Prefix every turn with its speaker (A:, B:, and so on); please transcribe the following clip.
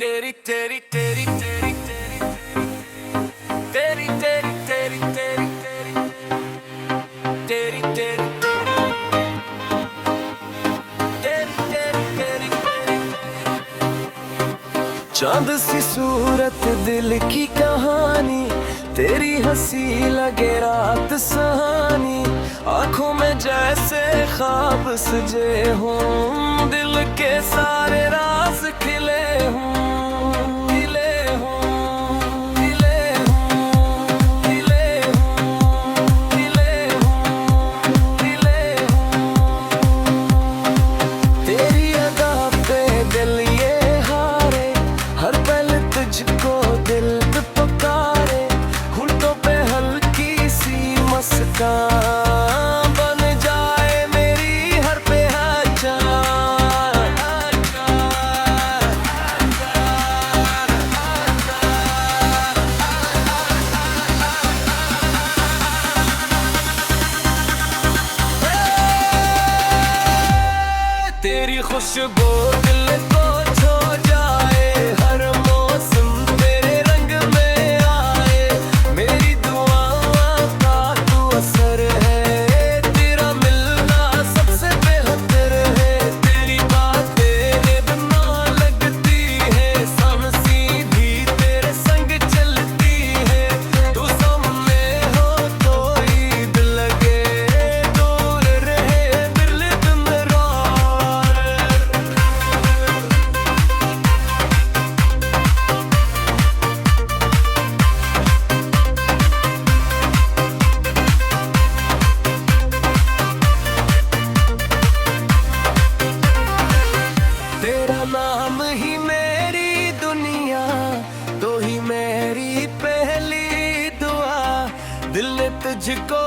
A: तेरी तेरी तेरी तेरी तेरी तेरी तेरी तेरी तेरी तेरी तेरी चांद सी सूरत दिल की कहानी, तेरी हंसी लगे रात सहानी। आंखों में जैसे ख्वाब सजे हों, दिल के सारे राज खिले हों। तुझको दिल पे पुकारे, होंठों पे हल्की सी मुस्कान बन जाए मेरी हर पहचान। तेरी खुशबू दिल को छू जाए, हर नाम ही मेरी दुनिया, तो ही मेरी पहली दुआ। दिल ने तुझको